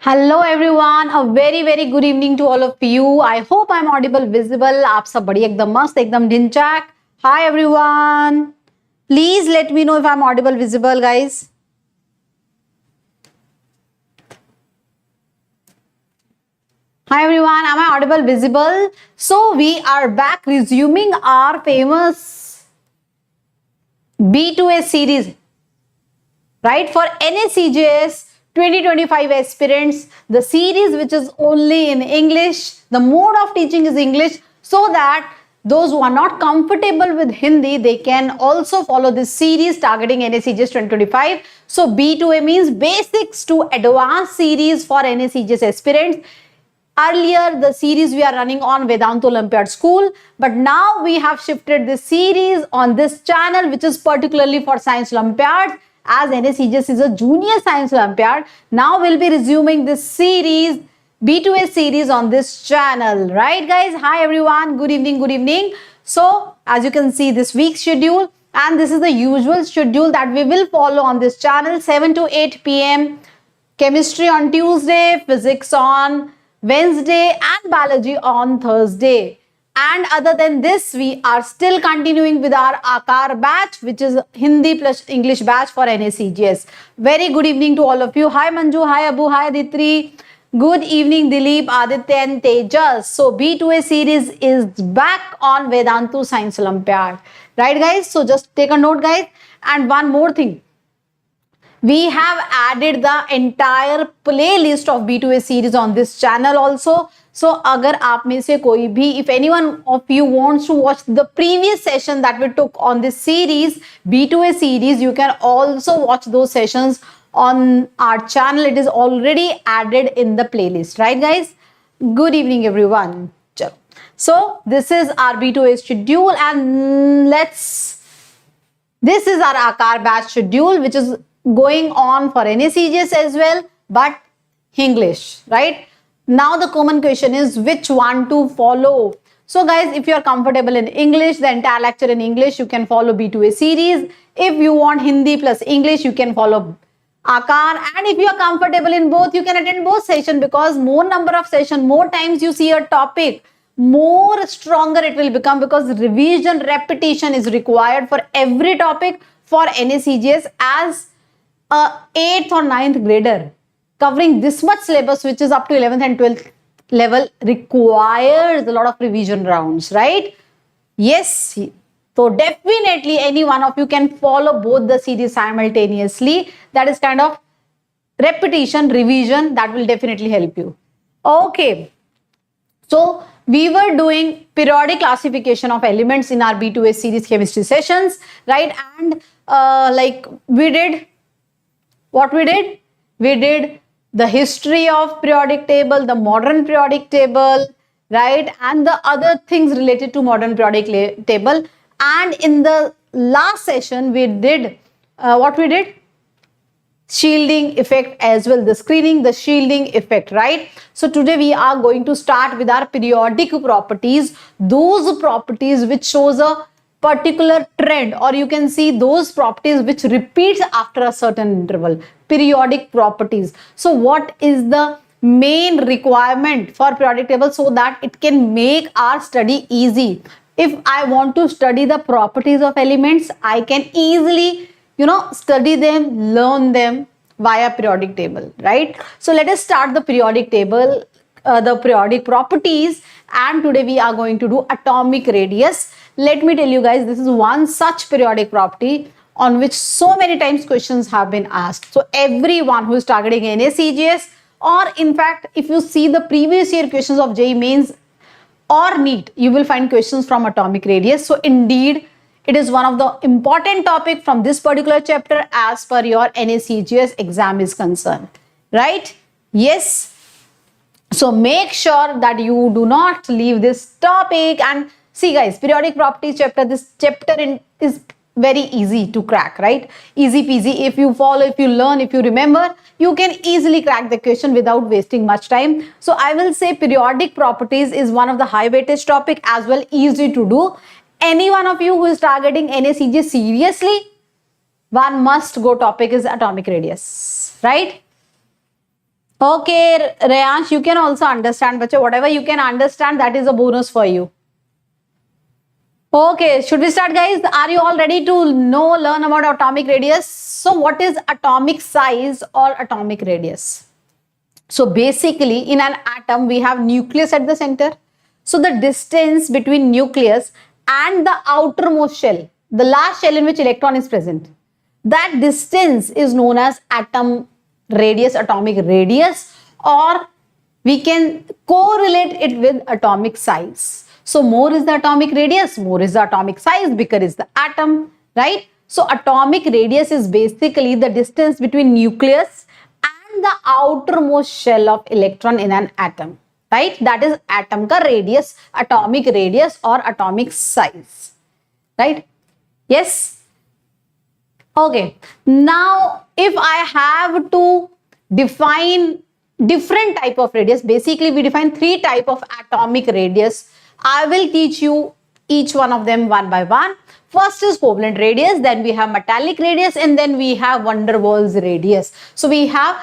Hello everyone, a very good evening to all of you. I hope I'm audible, visible. आप सब बढ़िया एकदम मस्त एकदम Dhinchak. Hi everyone. Please let me know if I'm audible, visible, guys. Hi everyone, am I audible, visible? So we are back resuming our famous B2A series, right? For NSEJS 2025 aspirants, the series which is only in English, the mode of teaching is English, so that those who are not comfortable with Hindi, they can also follow this series targeting NSEJS 2025. So B2A means basics to advanced series for NSEJS aspirants. Earlier, the series we are running on Vedantu Olympiad School, but now we have shifted this series on this channel, which is particularly for Science Olympiads. As NSEJS is a junior Science Olympiad, now we'll be resuming this series, B2A series on this channel. Right, guys? Hi, everyone. Good evening. Good evening. So, as you can see, this week's schedule, and this is the usual schedule that we will follow on this channel, 7 to 8 p.m. Chemistry on Tuesday, Physics on Wednesday, and Biology on Thursday. And other than this, we are still continuing with our Akar batch, which is Hindi plus English batch for NSEJS. Very good evening to all of you. Hi Manju, hi Abu, hi Aditri. Good evening Dilip, Aditya and Tejas. So B2A series is back on Vedantu Science Olympiad. Right guys? So just take a note guys. And one more thing. We have added the entire playlist of B2A series on this channel also. So, अगर आप में से कोई भी, if anyone of you wants to watch the previous session that we took on this series, B2A series, you can also watch those sessions on our channel. It is already added in the playlist, right guys? Good evening everyone. So, this is our B2A schedule and this is our Akar batch schedule, which is going on for NSEJS as well, but English, right? Now the common question is which one to follow. So guys, if you are comfortable in English, the entire lecture in English, you can follow B2A series. If you want Hindi plus English, you can follow Akar. And if you are comfortable in both, you can attend both sessions, because more number of sessions, more times you see a topic, more stronger it will become, because revision, repetition is required for every topic for NSEJS as a 8th or 9th grader. Covering this much syllabus, which is up to 11th and 12th level, requires a lot of revision rounds, right? Yes. So definitely any one of you can follow both the series simultaneously. That is kind of repetition, revision, that will definitely help you. Okay. So we were doing periodic classification of elements in our B2A series chemistry sessions, right? And like we did, what we did? We did the history of periodic table, the modern periodic table, right? And the other things related to modern periodic table. And in the last session, we did what we did? Shielding effect as well, the screening, the shielding effect, right? So today we are going to start with our periodic properties, those properties which shows a particular trend, or you can see those properties which repeats after a certain interval, periodic properties. So what is the main requirement for periodic table so that it can make our study easy? If I want to study the properties of elements, I can easily, study them, learn them via periodic table, right? So let us start the periodic table, the periodic properties, and today we are going to do atomic radius. Let me tell you guys, this is one such periodic property on which so many times questions have been asked. So everyone who is targeting NSEJS, or in fact, if you see the previous year questions of JEE Mains or NEET, you will find questions from atomic radius. So indeed, it is one of the important topic from this particular chapter as per your NSEJS exam is concerned, right? Yes. So make sure that you do not leave this topic. And see guys, periodic properties chapter, this chapter is very easy to crack, right? Easy peasy. If you follow, if you learn, if you remember, you can easily crack the question without wasting much time. So I will say periodic properties is one of the high weightage topic as well, easy to do. Any one of you who is targeting NSEJS seriously, one must go topic is atomic radius, right? Okay, Rayansh, you can also understand, but whatever you can understand, that is a bonus for you. Okay, should we start, guys? Are you all ready to learn about atomic radius? So what is atomic size or atomic radius? So basically in an atom we have nucleus at the center. So the distance between nucleus and the outermost shell, the last shell in which electron is present, that distance is known as atom radius, atomic radius, or we can correlate it with atomic size. So more is the atomic radius, more is the atomic size, bigger is the atom, right? So atomic radius is basically the distance between nucleus and the outermost shell of electron in an atom, right? That is atom ka radius, atomic radius or atomic size, right? Yes? Okay. Now, if I have to define different type of radius, basically we define three type of atomic radius. I will teach you each one of them one by one. First is covalent radius, then we have metallic radius, and then we have van der Waals radius. So we have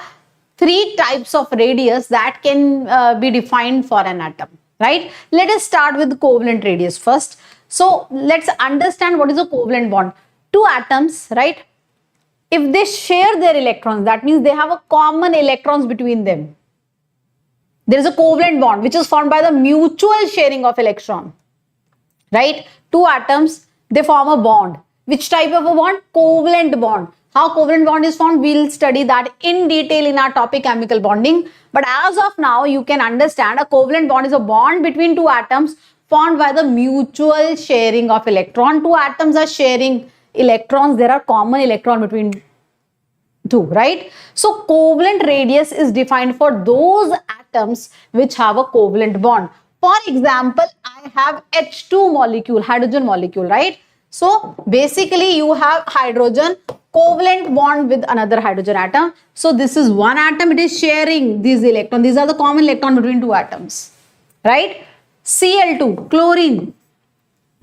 three types of radius that can be defined for an atom, right? Let us start with covalent radius first. So let's understand what is a covalent bond. Two atoms, right? If they share their electrons, that means they have a common electrons between them. There is a covalent bond which is formed by the mutual sharing of electron, right? Two atoms, they form a bond. Which type of a bond? Covalent bond. How covalent bond is formed, we'll study that in detail in our topic chemical bonding. But as of now, you can understand a covalent bond is a bond between two atoms formed by the mutual sharing of electron. Two atoms are sharing electrons. There are common electron between two, right? So covalent radius is defined for those atoms which have a covalent bond. For example, I have H2 molecule, hydrogen molecule, right? So basically you have hydrogen covalent bond with another hydrogen atom. So this is one atom, it is sharing these electrons. These are the common electron between two atoms, right? Cl2, chlorine.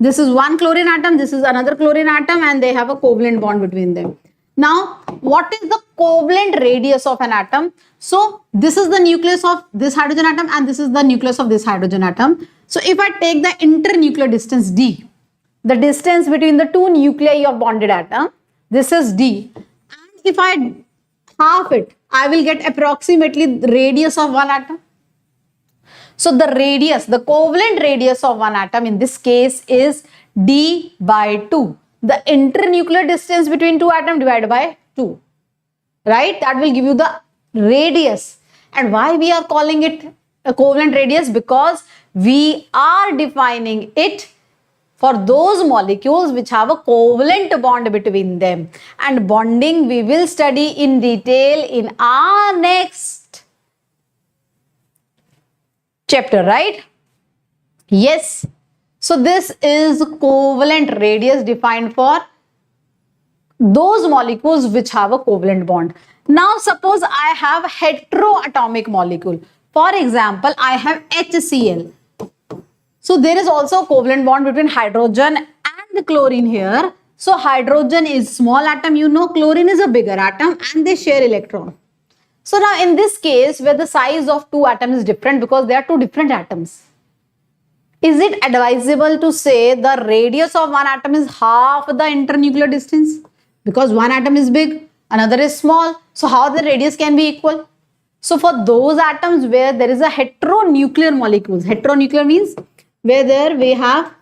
This is one chlorine atom, this is another chlorine atom, and they have a covalent bond between them. Now, what is the covalent radius of an atom? So this is the nucleus of this hydrogen atom and this is the nucleus of this hydrogen atom. So if I take the internuclear distance d, the distance between the two nuclei of bonded atom, this is d. And if I half it, I will get approximately the radius of one atom. So the radius, the covalent radius of one atom in this case is d by 2. The internuclear distance between two atoms divided by 2, right? That will give you the radius. And why we are calling it a covalent radius? Because we are defining it for those molecules which have a covalent bond between them. And bonding we will study in detail in our next chapter, right? Yes. So this is covalent radius defined for those molecules which have a covalent bond. Now suppose I have heteroatomic molecule. For example, I have HCl. So there is also a covalent bond between hydrogen and chlorine here. So hydrogen is small atom, you know, chlorine is a bigger atom and they share electron. So now in this case where the size of two atoms is different because they are two different atoms, is it advisable to say the radius of one atom is half the internuclear distance? Because one atom is big, another is small. So how the radius can be equal? So for those atoms where there is a heteronuclear molecules, heteronuclear means where there we have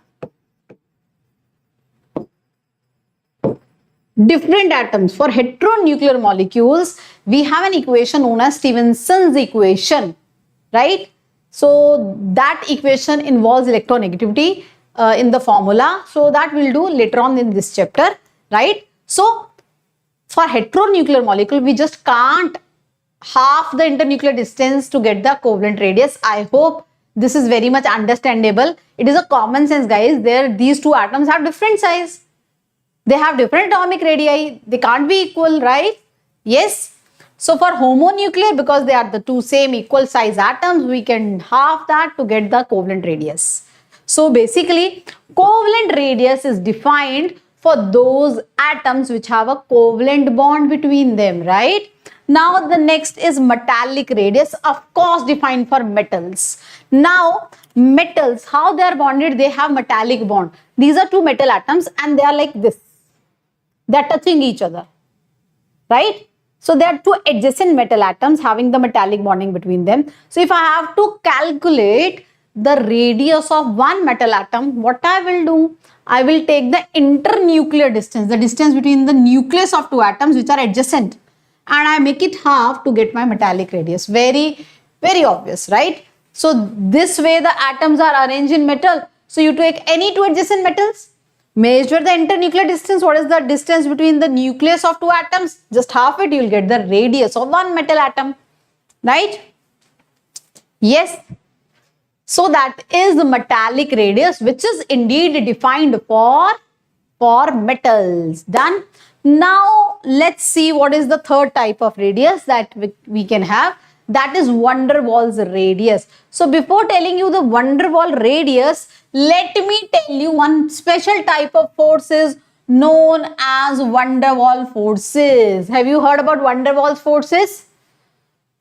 different atoms. For heteronuclear molecules, we have an equation known as Stephenson's equation, right? So that equation involves electronegativity in the formula. So that we'll do later on in this chapter, right? So for heteronuclear molecule, we just can't half the internuclear distance to get the covalent radius. I hope this is very much understandable. It is a common sense, guys. These two atoms have different size. They have different atomic radii. They can't be equal, right? Yes. So for homonuclear, because they are the two same equal size atoms, we can half that to get the covalent radius. So basically, covalent radius is defined for those atoms which have a covalent bond between them, right? Now the next is metallic radius, of course defined for metals. Now metals, how they are bonded? They have metallic bond. These are two metal atoms and they are like this. They are touching each other, right? So there are two adjacent metal atoms having the metallic bonding between them. So if I have to calculate the radius of one metal atom, what I will do? I will take the internuclear distance, the distance between the nucleus of two atoms which are adjacent, and I make it half to get my metallic radius. Very, very obvious, right? So this way the atoms are arranged in metal. So you take any two adjacent metals, measure the internuclear distance. What is the distance between the nucleus of two atoms? Just half it, you will get the radius of one metal atom, right? Yes. So that is the metallic radius, which is indeed defined for metals. Done. Now let's see what is the third type of radius that we can have. That is van der Waals radius. So before telling you the van der Waals radius, let me tell you one special type of forces known as van der Waals forces. Have you heard about van der Waals forces?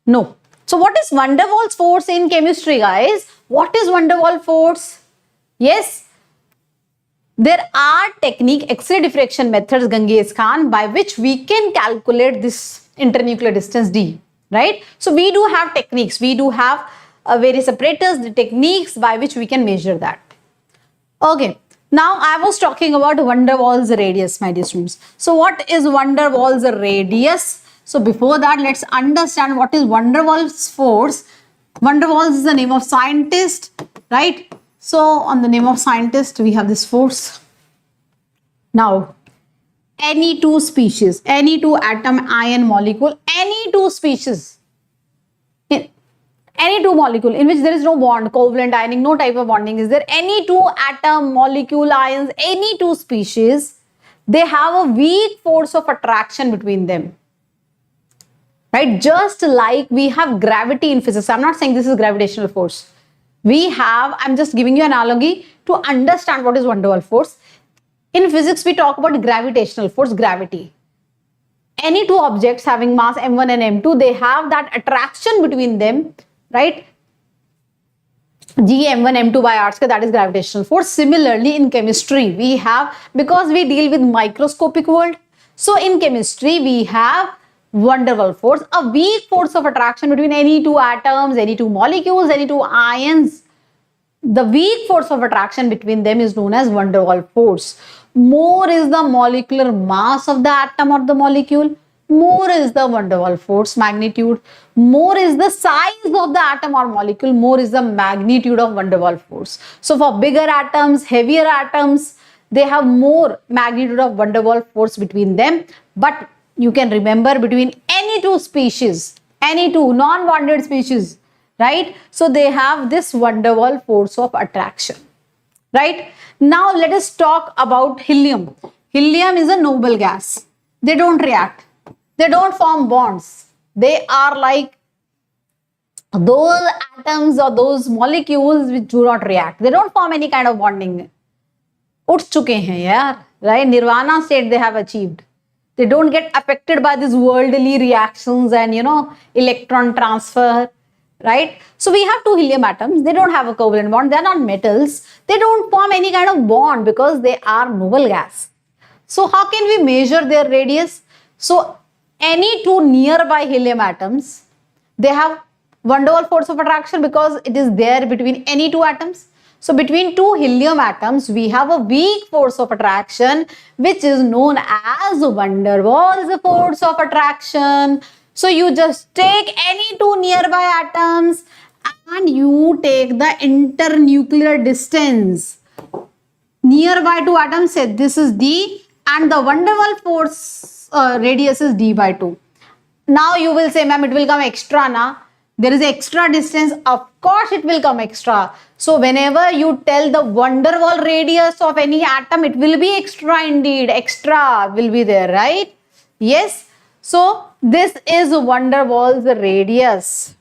No. So what is van der Waals force in chemistry, guys? What is van der Waals force? Yes, there are technique, X-ray diffraction methods, Ganges Khan, by which we can calculate this internuclear distance d, right? So we do have techniques, we do have various apparatus, the techniques by which we can measure that. Okay, now I was talking about van der Waals radius, my dear students. So what is van der Waals radius? So before that, let's understand what is van der Waals force. Van der Waals is the name of scientist, right? So on the name of scientist, we have this force. Now, any two species, any two atom ion molecule, any two species, any two molecule in which there is no bond, covalent ironing, no type of bonding is there. Any two atom, molecule, ions, any two species, they have a weak force of attraction between them. Right? Just like we have gravity in physics. I'm not saying this is gravitational force. We have, I'm just giving you an analogy to understand what is van der Waals force. In physics, we talk about gravitational force, gravity. Any two objects having mass m1 and m2, they have that attraction between them, right? G m1 m2 by r square, that is gravitational force. Similarly, in chemistry, we have, because we deal with microscopic world, so in chemistry, we have van der Waals force, a weak force of attraction between any two atoms, any two molecules, any two ions. The weak force of attraction between them is known as van der Waals force. More is the molecular mass of the atom or the molecule, more is the van der Waals force magnitude. More is the size of the atom or molecule, more is the magnitude of van der Waals force. So for bigger atoms, heavier atoms, they have more magnitude of van der Waals force between them. But you can remember, between any two species, any two non-bonded species, right? So they have this van der Waals force of attraction, right? Now let us talk about helium. Helium is a noble gas. They don't react. They don't form bonds. They are like those atoms or those molecules which do not react. They don't form any kind of bonding. उठ चुके हैं यार, right? Nirvana state they have achieved. They don't get affected by these worldly reactions and, you know, electron transfer, right? So we have two helium atoms. They don't have a covalent bond. They are not metals. They don't form any kind of bond because they are noble gas. So how can we measure their radius? So any two nearby helium atoms, they have van der Waals force of attraction because it is there between any two atoms. So between two helium atoms, we have a weak force of attraction, which is known as van der Waals force of attraction. So you just take any two nearby atoms and you take the internuclear distance. Nearby two atoms, say this is d, and the van der Waals force radius is d by 2. Now you will say, ma'am, it will come extra na. There is extra distance. Of course, it will come extra. So whenever you tell the van der Waals radius of any atom, it will be extra indeed. Extra will be there, right? Yes. So this is van der Waals radius.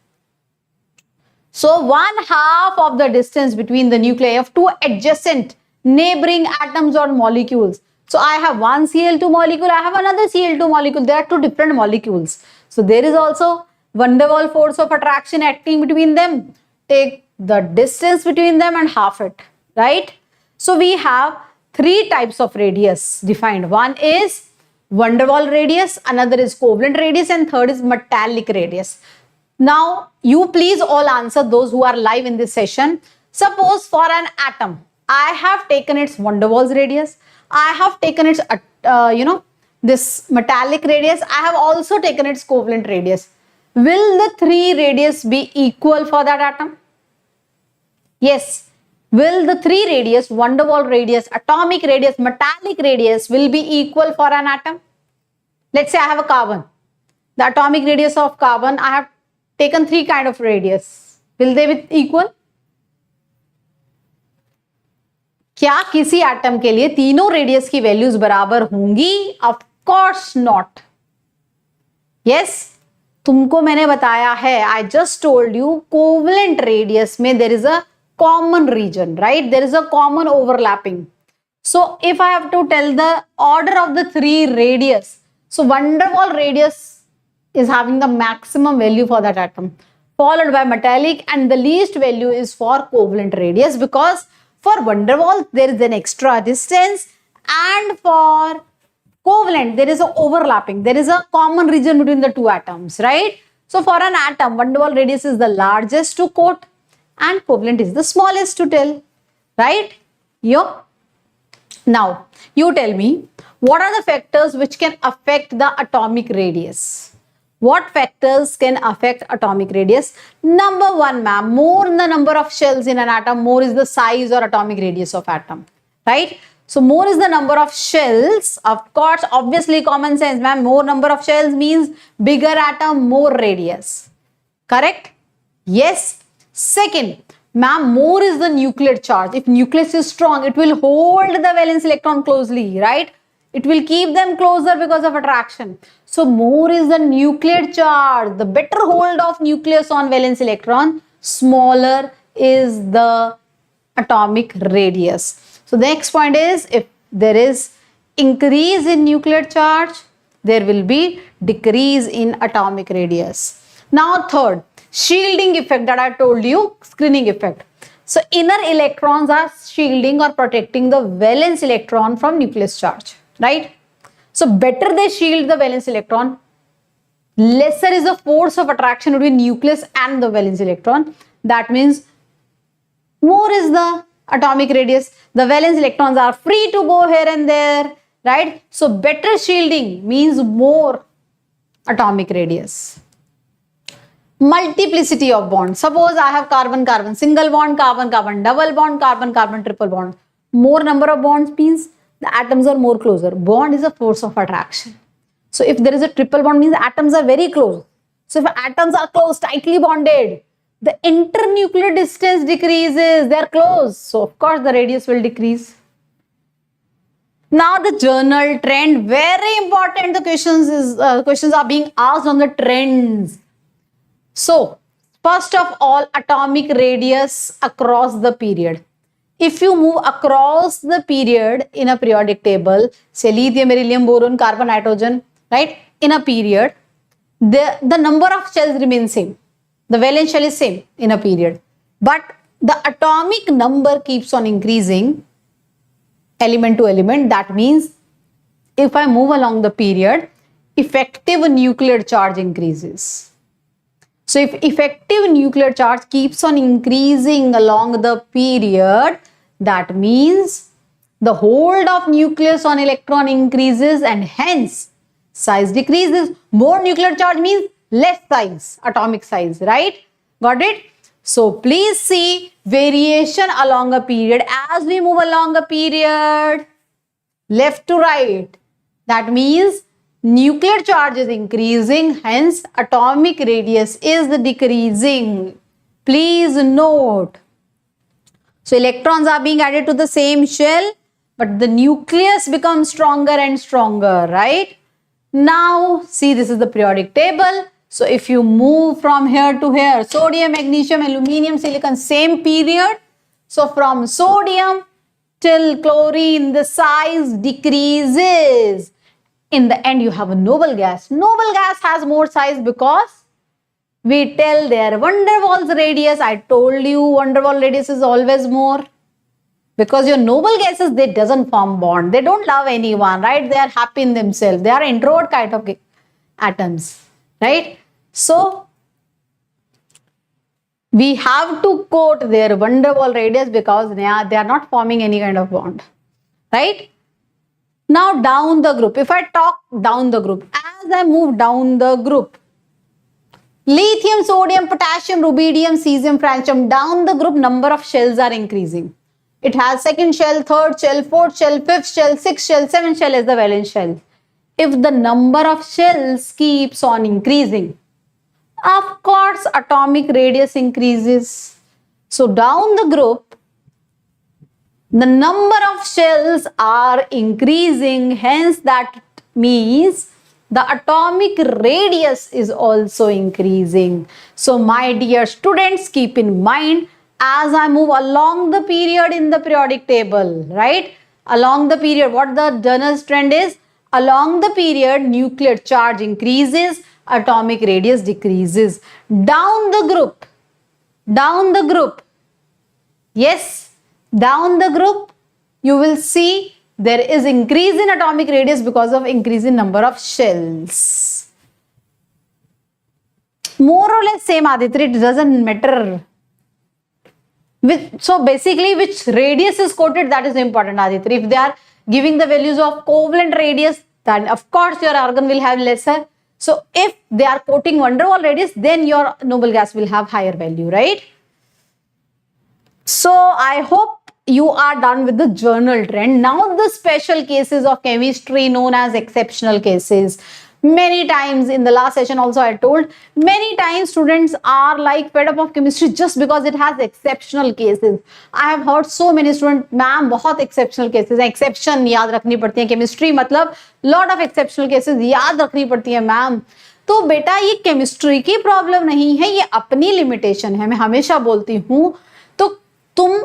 So 1/2 of the distance between the nuclei of two adjacent neighboring atoms or molecules. So I have one Cl2 molecule, I have another Cl2 molecule. There are two different molecules. So there is also van der Waals force of attraction acting between them. Take the distance between them and half it, right? So we have three types of radius defined. One is van der Waals radius, another is covalent radius, and third is metallic radius. Now, you please all answer, those who are live in this session. Suppose for an atom, I have taken its van der Waals radius, I have taken its, this metallic radius, I have also taken its covalent radius. Will the three radius be equal for that atom? Yes. Will the three radius, van der Waals radius, atomic radius, metallic radius will be equal for an atom? Let's say I have a carbon. The atomic radius of carbon, I have taken three kind of radius. Will they be equal? क्या किसी atom के लिए तीनों radius की values बराबर होंगी? Of course not. Yes, तुमको मैंने बताया है, I just told you, covalent radius में there is a common region, right? There is a common overlapping. So if I have to tell the order of the three radius, so van der Waals radius is having the maximum value for that atom, followed by metallic, and the least value is for covalent radius, because for van der Waals there is an extra distance, and for covalent there is a overlapping, there is a common region between the two atoms, right? So for an atom, van der Waals radius is the largest to quote and covalent is the smallest to tell, right? Now, you tell me, what are the factors which can affect the atomic radius? What factors can affect atomic radius? Number one, ma'am, more the number of shells in an atom, more is the size or atomic radius of atom, right? So more is the number of shells, of course, obviously common sense, ma'am, more number of shells means bigger atom, more radius, correct? Yes. Second, ma'am, more is the nuclear charge. If nucleus is strong, it will hold the valence electron closely, right? It will keep them closer because of attraction. So more is the nuclear charge. The better hold of nucleus on valence electron, smaller is the atomic radius. So the next point is, if there is increase in nuclear charge, there will be decrease in atomic radius. Now third, shielding effect that I told you, screening effect. So inner electrons are shielding or protecting the valence electron from nucleus charge, right? So better they shield the valence electron, lesser is the force of attraction between nucleus and the valence electron. That means more is the atomic radius. The valence electrons are free to go here and there, right? So better shielding means more atomic radius. Multiplicity of bonds. Suppose I have carbon-carbon, single bond, carbon-carbon, double bond, carbon-carbon, triple bond. More number of bonds means the atoms are more closer. Bond is a force of attraction. So if there is a triple bond means atoms are very close. So if atoms are close, tightly bonded, the internuclear distance decreases, they are close. So of course the radius will decrease. Now the journal trend, very important. The questions are being asked on the trends. So, first of all, atomic radius across the period. If you move across the period in a periodic table, say lithium, beryllium, boron, carbon, nitrogen, right? In a period, the number of shells remains same. The valence shell is same in a period. But the atomic number keeps on increasing element to element. That means if I move along the period, effective nuclear charge increases. So if effective nuclear charge keeps on increasing along the period, that means the hold of nucleus on electron increases and hence size decreases. More nuclear charge means less size, atomic size, right? Got it? So please see variation along a period as we move along a period, left to right. That means nuclear charge is increasing, hence atomic radius is decreasing. Please note. So electrons are being added to the same shell, but the nucleus becomes stronger and stronger, right? Now, see, this is the periodic table. So if you move from here to here, sodium, magnesium, aluminium, silicon, same period. So from sodium till chlorine, the size decreases. In the end, you have a noble gas. Noble gas has more size because we tell their van der Waals radius. I told you van der Waals radius is always more. Because your noble gases, they doesn't form bond. They don't love anyone, right? They are happy in themselves. They are introvert kind of atoms, right? So, we have to quote their van der Waals radius because they are not forming any kind of bond, right? Now, down the group. If I talk down the group, as I move down the group, lithium, sodium, potassium, rubidium, cesium, francium, down the group, number of shells are increasing. It has second shell, third shell, fourth shell, fifth shell, sixth shell, seventh shell is the valence shell. If the number of shells keeps on increasing, of course, atomic radius increases. So, down the group, the number of shells are increasing. Hence, that means the atomic radius is also increasing. So, my dear students, keep in mind, as I move along the period in the periodic table, right? Along the period, what the general trend is? Along the period, nuclear charge increases, atomic radius decreases. Down the group, yes, down the group, you will see there is increase in atomic radius because of increase in number of shells. More or less same, Aditya, it doesn't matter. So basically, which radius is quoted, that is important, Aditya. If they are giving the values of covalent radius, then of course your argon will have lesser. So if they are quoting van der Waals radius, then your noble gas will have higher value, right? So I hope you are done with the journal trend. Now the special cases of chemistry known as exceptional cases. Many times in the last session also I told, many times students are like fed up of chemistry just because it has exceptional cases. I have heard so many students, ma'am, बहुत exceptional cases हैं, exception याद रखनी पड़ती है, chemistry मतलब lot of exceptional cases याद रखनी पड़ती है मैम. तो बेटा ये chemistry की problem नहीं है, ये अपनी limitation है. मैं हमेशा बोलती हूँ, तो तुम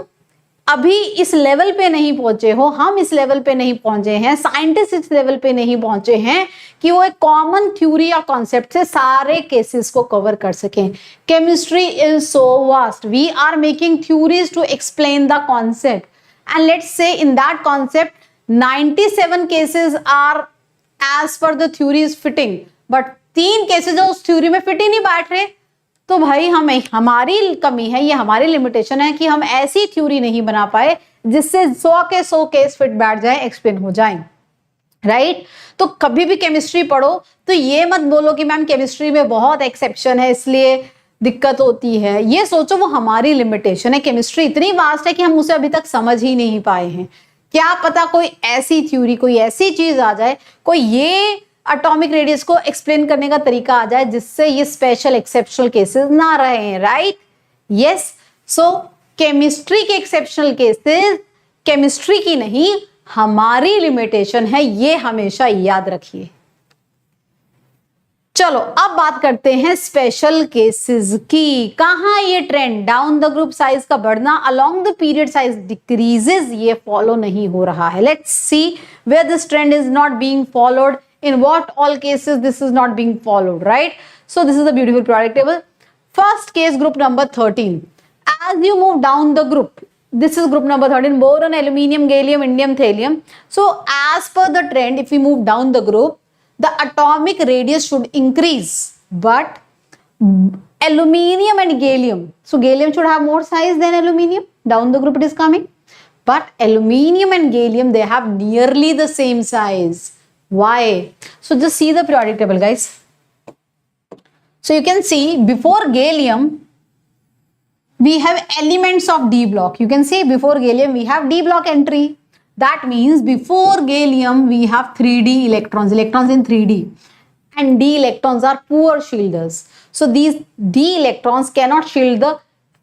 अभी इस लेवल पे नहीं पहुंचे हो, हम इस लेवल पे नहीं पहुंचे हैं, साइंटिस्ट इस लेवल पे नहीं पहुंचे हैं कि वो एक कॉमन थ्योरी या कॉन्सेप्ट से सारे केसेस को कवर कर सकें. Chemistry is so vast. We are making theories to explain the concept, and let's say in that concept 97 cases are as per the theory is fitting, but 3 cases जो उस theory में fit ही नहीं बैठ रहे, तो भाई हमारी कमी है, ये हमारी लिमिटेशन है कि हम ऐसी थ्योरी नहीं बना पाए जिससे 100 के 100 केस फिट बैठ जाए, एक्सप्लेन हो जाए, राइट? तो कभी भी केमिस्ट्री पढ़ो तो ये मत बोलो कि मैम केमिस्ट्री में बहुत एक्सेप्शन है इसलिए दिक्कत होती है. ये सोचो वो हमारी लिमिटेशन है. केमिस्ट्री इतनी वास्ट है कि हम उसे अभी तक समझ ही नहीं पाए हैं. क्या पता कोई ऐसी थ्योरी, कोई ऐसी चीज आ जाए, कोई ये एटॉमिक रेडियस को एक्सप्लेन करने का तरीका आ जाए जिससे ये स्पेशल एक्सेप्शनल केसेस ना रहे, राइट? यस. सो केमिस्ट्री के एक्सेप्शनल केसेस केमिस्ट्री की नहीं, हमारी लिमिटेशन है, ये हमेशा याद रखिए. चलो अब बात करते हैं स्पेशल केसेस की. कहां ये trend down the group size का बढ़ना, along the period size decreases, ये फॉलो नहीं हो रहा है. Let's see where this trend is not being followed. In what all cases this is not being followed, right? So this is a beautiful periodic table. First case, group number 13. As you move down the group, this is group number 13, boron, aluminium, gallium, indium, thallium. So as per the trend, if we move down the group, the atomic radius should increase, but aluminium and gallium, so gallium should have more size than aluminium. Down the group it is coming, but aluminium and gallium, they have nearly the same size. Why? So just see the periodic table, guys. So you can see before gallium we have elements of D block. You can see before gallium we have D block entry. That means before gallium we have 3D electrons in 3D, and D electrons are poor shielders. So these D electrons cannot shield the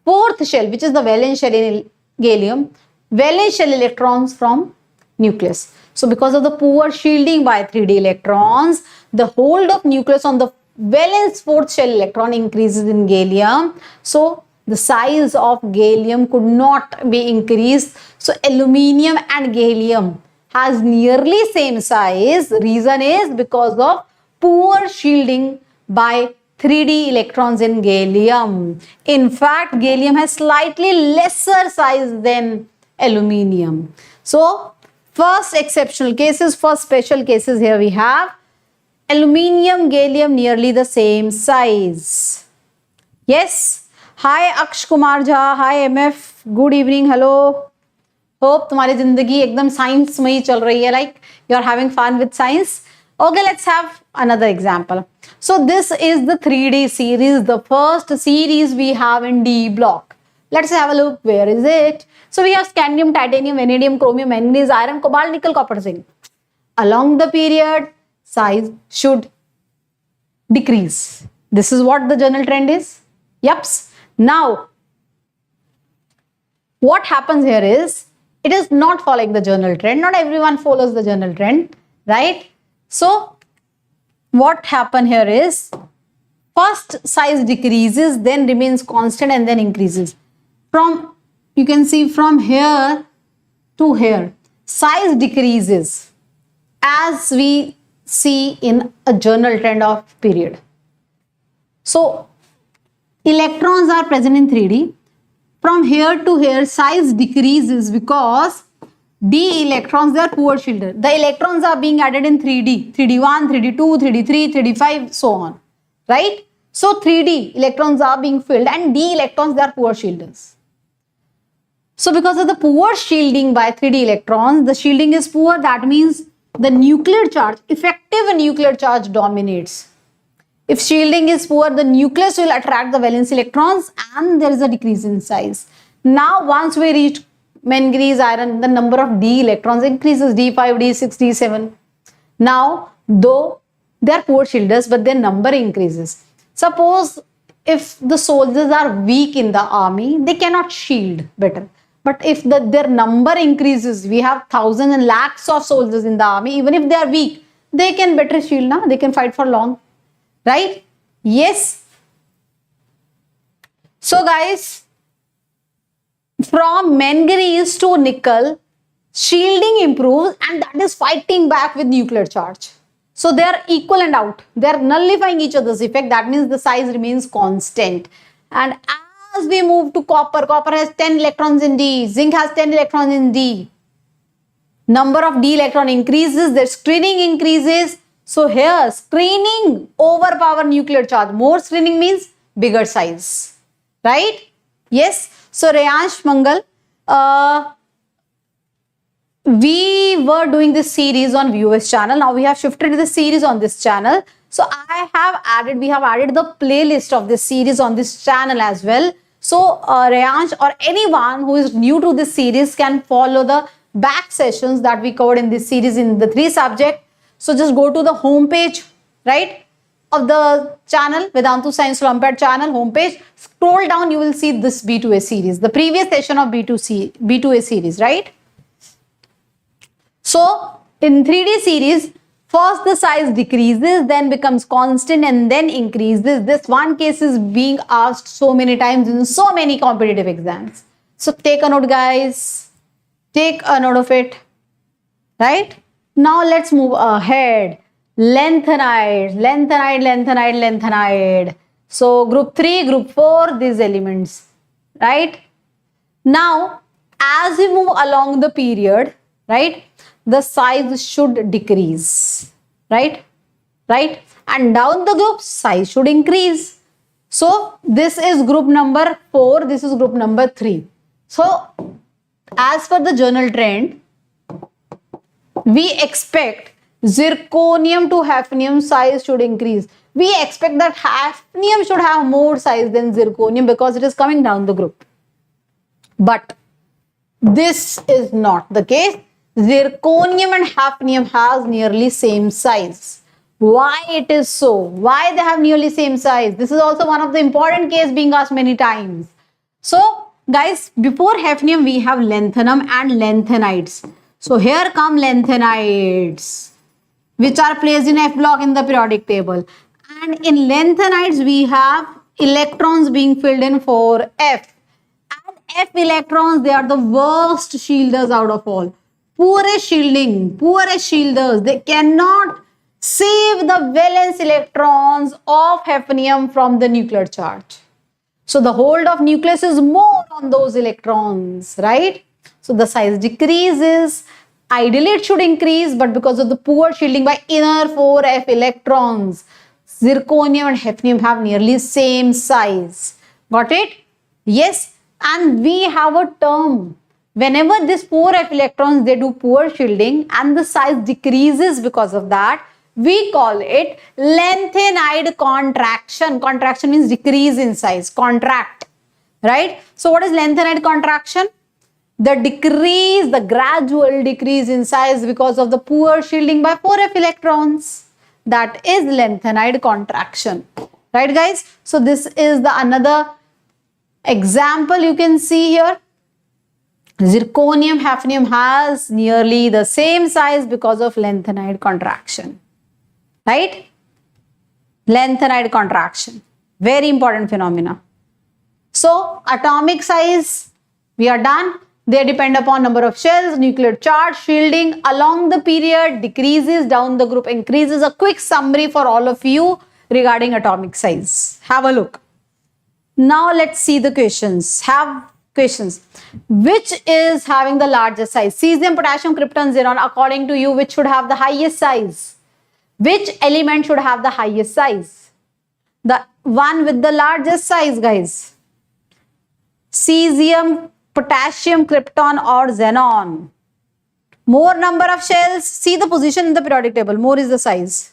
4th shell, which is the valence shell in gallium, valence shell electrons from nucleus. So because of the poor shielding by 3D electrons, the hold of nucleus on the valence 4th shell electron increases in gallium. So the size of gallium could not be increased. So aluminium and gallium has nearly same size. Reason is because of poor shielding by 3d electrons in gallium. In fact, gallium has slightly lesser size than aluminium. So, first exceptional cases, first special cases here we have aluminium, gallium nearly the same size. Yes. Hi Aksh Kumar Jha, hi MF, good evening, hello. Hope तुम्हारी जिंदगी एकदम science में ही चल रही है, like you are having fun with science. Okay, let's have another example. So this is the 3D series, the first series we have in D block. Let's have a look. Where is it? So we have scandium, titanium, vanadium, chromium, manganese, iron, cobalt, nickel, copper, zinc. Along the period, size should decrease. This is what the general trend is. Yups. Now, what happens here is, it is not following the general trend. Not everyone follows the general trend, right? So, what happened here is, first size decreases, then remains constant and then increases. From, you can see from here to here, size decreases as we see in a general trend of period. So, electrons are present in 3D. From here to here, size decreases because d electrons, they are poor shielded. The electrons are being added in 3D, 3D1, 3D2, 3D3, 3D5, so on, right? So 3D electrons are being filled and d electrons, they are poor shielders. So because of the poor shielding by 3D electrons, the shielding is poor. That means the nuclear charge, effective nuclear charge dominates. If shielding is poor, the nucleus will attract the valence electrons and there is a decrease in size. Now, once we reach manganese, iron, the number of d electrons increases, d5, d6, d7. Now, though they are poor shielders, but their number increases. Suppose if the soldiers are weak in the army, they cannot shield better. But if their number increases, we have thousands and lakhs of soldiers in the army, even if they are weak, they can better shield, now they can fight for long. Right? Yes. So guys, from manganese to nickel, shielding improves and that is fighting back with nuclear charge. So they are equal and out. They are nullifying each other's effect. That means the size remains constant. And as we move to copper, copper has 10 electrons in D, zinc has 10 electrons in D. Number of D electron increases, their screening increases. So here, screening overpower nuclear charge. More screening means bigger size, right? Yes. So Reyansh Mangal, we were doing this series on VOS channel. Now we have shifted the series on this channel. So we have added the playlist of this series on this channel as well. So Reyansh or anyone who is new to this series can follow the back sessions that we covered in this series in the 3 subjects. So just go to the home page, right, of the channel, Vedantu Science Olympiad channel homepage. Scroll down, you will see this B2A series, the previous session of B2A series, right? So in 3D series, first the size decreases, then becomes constant and then increases. This one case is being asked so many times in so many competitive exams. So take a note, guys. Take a note of it, right? Now let's move ahead. Lanthanide, lanthanide, lanthanide, lanthanide. So group 3, group 4, these elements, right? Now, as we move along the period, right, the size should decrease, right? Right? And down the group, size should increase. So this is group number 4, this is group number 3. So as per the general trend, we expect zirconium to hafnium size should increase. We expect that hafnium should have more size than zirconium because it is coming down the group. But this is not the case. Zirconium and hafnium has nearly same size. Why it is so? Why they have nearly same size? This is also one of the important case being asked many times. So guys, before hafnium we have lanthanum and lanthanides. So here come lanthanides, which are placed in F block in the periodic table. And in lanthanides, we have electrons being filled in for F. And F electrons, they are the worst shielders out of all. poorest shielders, they cannot save the valence electrons of hafnium from the nuclear charge. So the hold of nucleus is more on those electrons, right? So the size decreases. Ideally it should increase, but because of the poor shielding by inner 4f electrons, zirconium and hafnium have nearly same size. Got it? Yes. And we have a term. Whenever this 4f electrons, they do poor shielding and the size decreases because of that, we call it lengthened contraction. Contraction means decrease in size, contract, right? So what is lengthened contraction? The gradual decrease in size because of the poor shielding by 4f electrons. That is lengthened contraction, right guys? So this is the another example you can see here. Zirconium, hafnium has nearly the same size because of lengthened contraction, right? Lengthened contraction, very important phenomena. So atomic size, we are done. They depend upon number of shells, nuclear charge, shielding along the period, decreases, down the group increases. A quick summary for all of you regarding atomic size. Have a look. Now let's see the questions. Have questions. Which is having the largest size? Cesium, potassium, krypton, xenon. According to you, which should have the highest size? Which element should have the highest size? The one with the largest size, guys. Cesium, potassium, krypton or xenon. More number of shells. See the position in the periodic table. More is the size.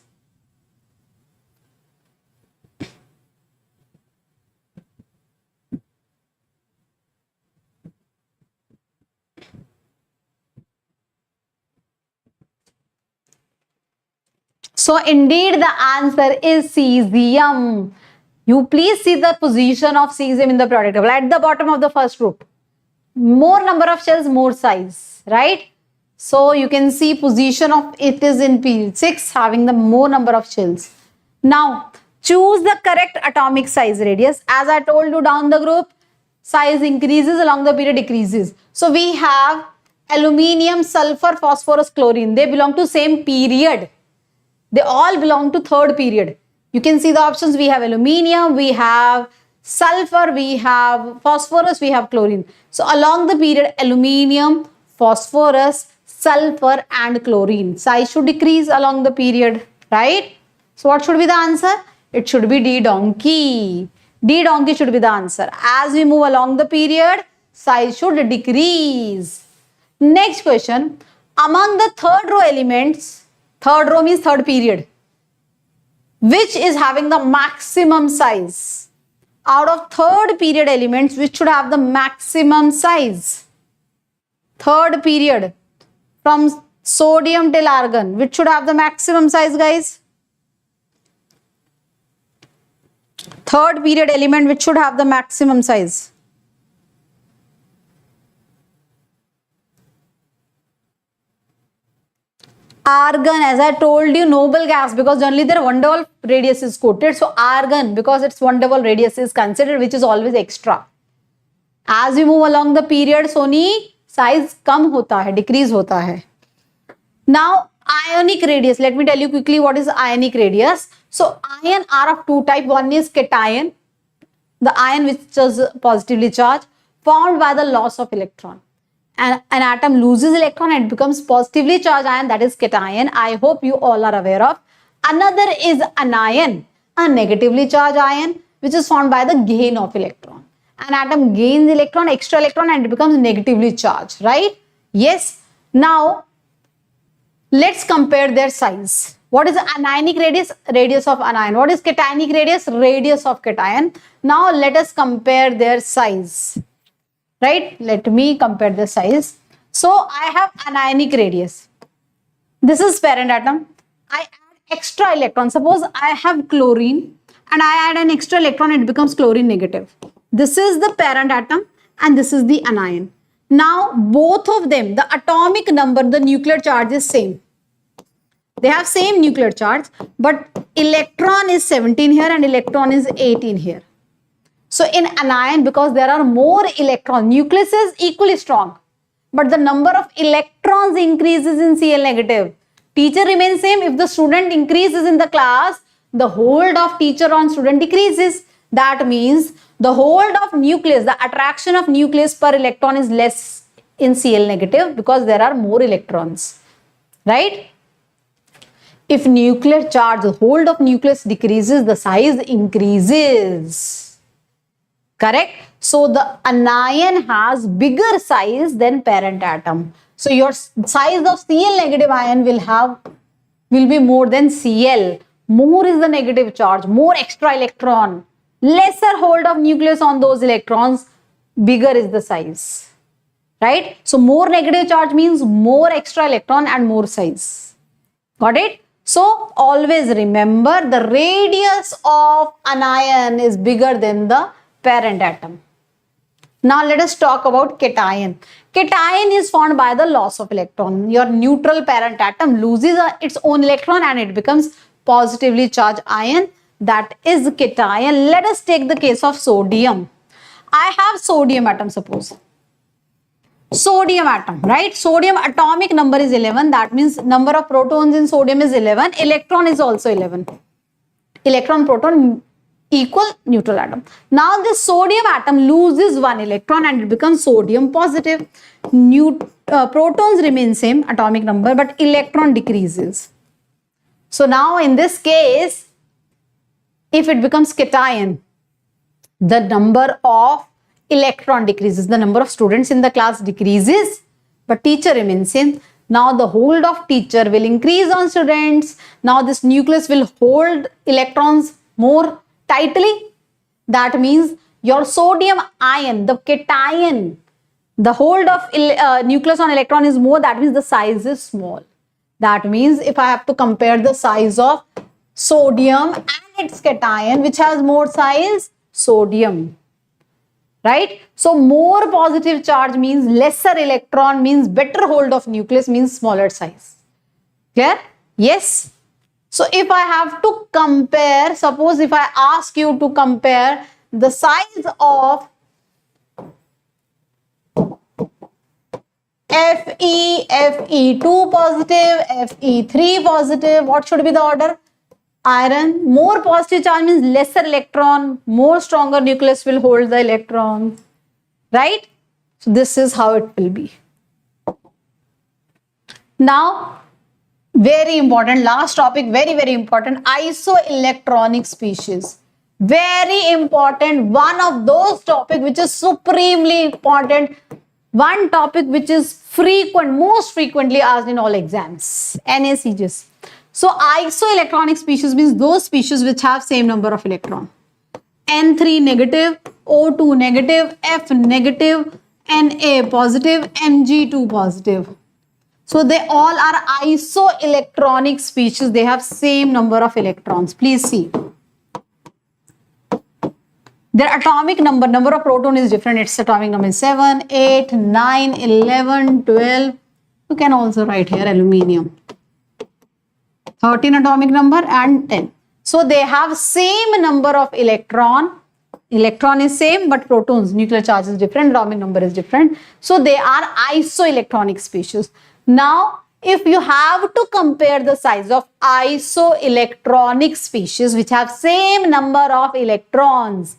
So indeed the answer is cesium. You please see the position of cesium in the periodic table at the bottom of the first group. More number of shells, more size, right? So you can see position of it is in period 6 having the more number of shells. Now choose the correct atomic size radius. As I told you, down the group size increases, along the period decreases. So we have aluminium, sulfur, phosphorus, chlorine. They belong to same period. They all belong to third period. You can see the options. We have aluminium, we have sulfur, we have phosphorus, we have chlorine. So along the period, aluminium, phosphorus, sulfur and chlorine. Size should decrease along the period, right? So what should be the answer? It should be D donkey. D donkey should be the answer. As we move along the period, size should decrease. Next question. Among the third row elements, third row means third period, which is having the maximum size? Out of third period elements, which should have the maximum size? Third period, from sodium till argon, which should have the maximum size, guys? Third period element, which should have the maximum size? Argon, as I told you, noble gas, because generally their van der Waals radius is quoted. So argon, because its van der Waals radius is considered, which is always extra. As we move along the period, Sony size come hota hai, decrease hota hai. Now ionic radius, let me tell you quickly what is ionic radius. So ion are of two type. One is cation, the ion which is positively charged, formed by the loss of electron. And an atom loses electron and it becomes positively charged ion, that is cation. I hope you all are aware of. Another is anion, a negatively charged ion, which is formed by the gain of electron. An atom gains electron, extra electron, and it becomes negatively charged, right? Yes. Now let's compare their size. What is the anionic radius? Radius of anion. What is cationic radius? Radius of cation. Now let us compare their size. Right? Let me compare the size. So I have anionic radius. This is parent atom. I add extra electron. Suppose I have chlorine and I add an extra electron, it becomes chlorine negative. This is the parent atom and this is the anion. Now both of them, the atomic number, the nuclear charge is same. They have same nuclear charge, but electron is 17 here and electron is 18 here. So in anion, because there are more electrons, nucleus is equally strong. but the number of electrons increases in Cl negative. Teacher remains same. If the student increases in the class, the hold of teacher on student decreases. That means the hold of nucleus, the attraction of nucleus per electron is less in Cl negative because there are more electrons, right? If nuclear charge, the hold of nucleus decreases, the size increases. Correct? So the anion has bigger size than parent atom. So your size of Cl negative ion will be more than Cl. More is the negative charge, more extra electron. Lesser hold of nucleus on those electrons, bigger is the size. Right? So more negative charge means more extra electron and more size. Got it? So always remember the radius of anion is bigger than the parent atom. Now let us talk about cation. Cation is formed by the loss of electron. Your neutral parent atom loses its own electron and it becomes positively charged ion. That is cation. Let us take the case of sodium. I have sodium atom, suppose. Sodium atom, right? Sodium atomic number is 11. That means number of protons in sodium is 11. Electron is also 11. Electron, proton equal neutral atom. Now this sodium atom loses one electron and it becomes sodium positive. Protons remain same atomic number, but electron decreases. So now in this case, if it becomes cation, the number of electron decreases, the number of students in the class decreases, but teacher remains same. Now the hold of teacher will increase on students. Now this nucleus will hold electrons more tightly. That means your sodium ion, the cation, the hold of nucleus on electron is more. That means the size is small. That means if I have to compare the size of sodium and its cation, which has more size? Sodium. Right? So more positive charge means lesser electron, means better hold of nucleus, means smaller size. Clear? Yes. So if I have to compare, suppose if I ask you to compare the size of Fe, Fe2 positive, Fe3 positive, what should be the order? Iron. More positive charge means lesser electron, more stronger nucleus will hold the electron. Right? So this is how it will be. Now, very important, last topic, very important, isoelectronic species. Very important, one of those topics which is supremely important, one topic which is most frequently asked in all exams, NSEJS. So isoelectronic species means those species which have same number of electron. N3 negative, O2 negative, F negative, Na positive, Mg2 positive. So they all are isoelectronic species. They have same number of electrons. Please see. Their atomic number of proton is different. Its atomic number is 7, 8, 9, 11, 12. You can also write here aluminium. 13 atomic number and 10. So they have same number of electron. Electron is same, but protons, nuclear charge is different, atomic number is different. So they are isoelectronic species. Now, if you have to compare the size of isoelectronic species which have same number of electrons,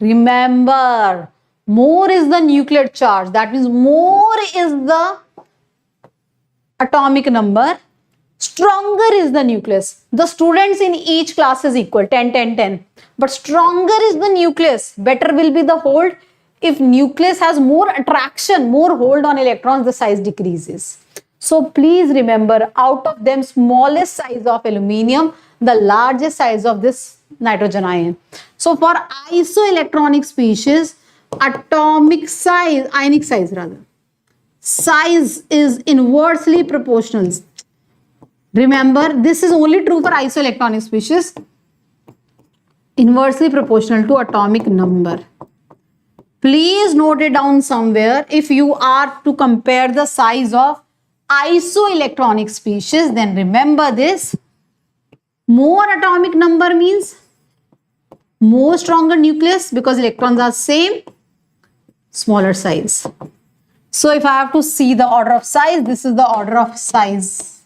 remember, more is the nuclear charge. That means more is the atomic number, stronger is the nucleus. The students in each class is equal, 10, 10, 10. But stronger is the nucleus, better will be the hold. If nucleus has more attraction, more hold on electrons, the size decreases. So please remember, out of them, smallest size of aluminium, the largest size of this nitrogen ion. So for isoelectronic species, atomic size, ionic size rather, size is inversely proportional. Remember, this is only true for isoelectronic species. Inversely proportional to atomic number. Please note it down somewhere. If you are to compare the size of isoelectronic species, then remember this. More atomic number means more stronger nucleus because electrons are same, smaller size. So if I have to see the order of size, this is the order of size.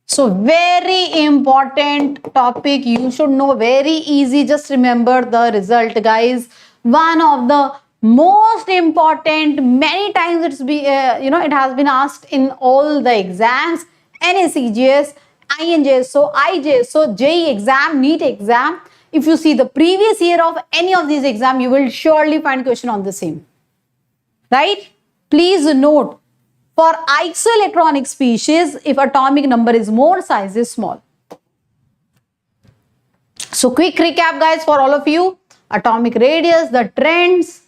So very important topic, you should know, very easy. Just remember the result, guys. One of the most important, many times it has been asked in all the exams, NSEJS, INJSO, IJSO, JEE exam, NEET exam. If you see the previous year of any of these exams, you will surely find question on the same, right? Please note, for isoelectronic species, if atomic number is more, size is small. So quick recap, guys, for all of you. Atomic radius, the trends,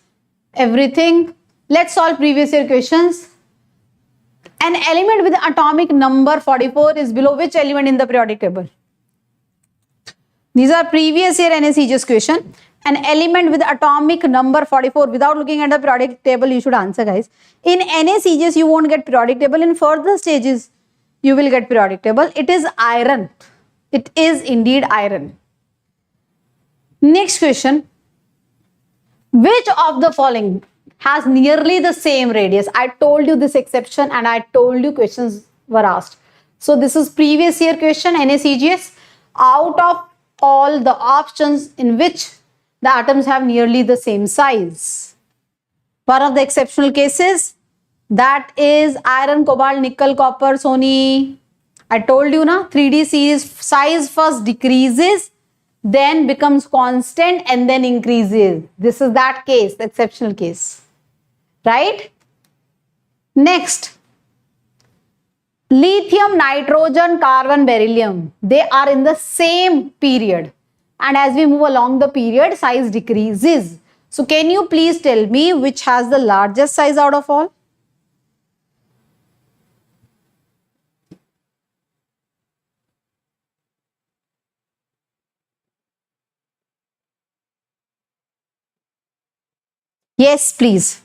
everything. Let's solve previous year questions. An element with atomic number 44 is below which element in the periodic table? These are previous year NSEJS question. An element with atomic number 44, without looking at the periodic table, you should answer, guys. In NSEJS, you won't get periodic table. In further stages, you will get periodic table. It is iron. It is indeed iron. Next question. Which of the following has nearly the same radius? I told you this exception and I told you questions were asked. So this is previous year question, NSEJS. Out of all the options in which the atoms have nearly the same size. One of the exceptional cases, that is iron, cobalt, nickel, copper, Sony. I told you na, 3D series size first decreases, then becomes constant and then increases. This is that case, the exceptional case, right? Next, lithium, nitrogen, carbon, beryllium, they are in the same period. And as we move along the period, size decreases. So can you please tell me which has the largest size out of all? Yes, please.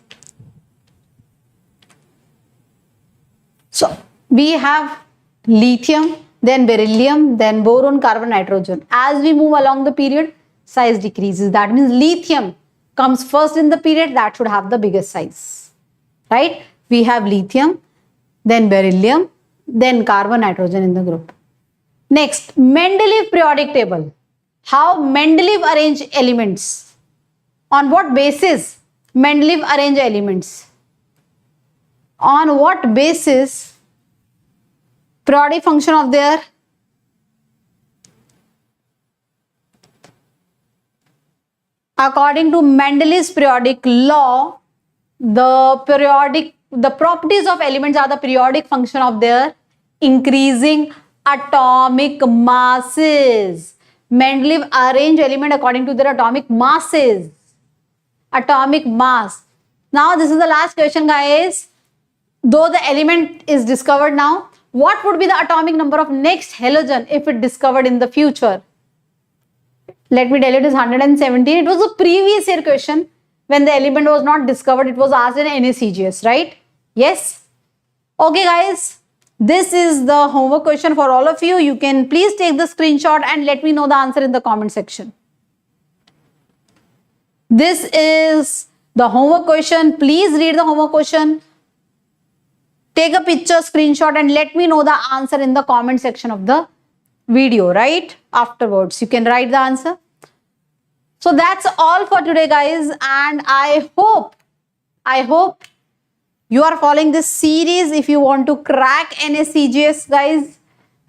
So we have lithium, then beryllium, then boron, carbon, nitrogen. As we move along the period, size decreases. That means lithium comes first in the period, that should have the biggest size, right? We have lithium, then beryllium, then carbon, nitrogen in the group. Next, Mendeleev periodic table. How Mendeleev arrange elements? On what basis Mendeleev arrange elements? On what basis? Periodic function of their according to Mendeleev's periodic law, the properties of elements are the periodic function of their increasing atomic masses. Mendeleev arrange element according to their atomic masses. Atomic mass. Now this is the last question, guys. Though the element is discovered now, what would be the atomic number of next halogen if it discovered in the future? Let me tell you, it is 117. It was a previous year question. When the element was not discovered, it was asked in NSEJS, right? Yes? Okay, guys. This is the homework question for all of you. You can please take the screenshot and let me know the answer in the comment section. This is the homework question. Please read the homework question. Take a picture, screenshot, and let me know the answer in the comment section of the video, right? Afterwards, you can write the answer. So that's all for today, guys. And I hope you are following this series if you want to crack NSEJS, guys,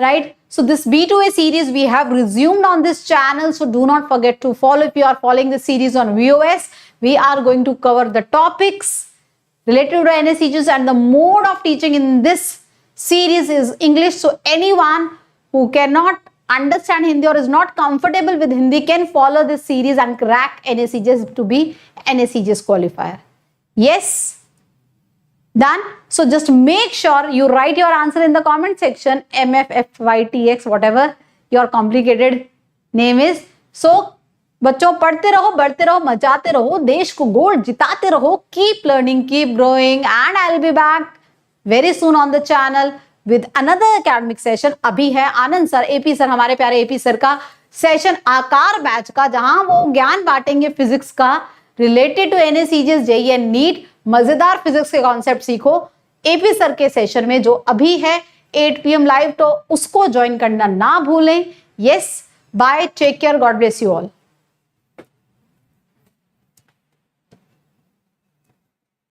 right? So this B2A series we have resumed on this channel. So do not forget to follow. If you are following the series on VOS, we are going to cover the topics related to NSEJS, and the mode of teaching in this series is English. So anyone who cannot understand Hindi or is not comfortable with Hindi can follow this series and crack NSEJS to be NSEJS qualifier. Yes? Done? So just make sure you write your answer in the comment section, MFFYTX, whatever your complicated name is. So बच्चों पढ़ते रहो, बढ़ते रहो, मचाते रहो, देश को gold जिताते रहो. Keep learning, keep growing, and I'll be back very soon on the channel with another academic session. अभी है आनंद सर, एपी सर, हमारे प्यारे एपी सर का सेशन आकार बैच का, जहां वो ज्ञान बांटेंगे फिजिक्स का related to NSEJS, JEE and NEET. मजेदार फिजिक्स के कॉन्सेप्ट सीखो एपी सर के सेशन में जो अभी है 8 PM लाइव, तो उसको ज्वाइन करना ना भूलें। Yes, bye, take care, God bless you all.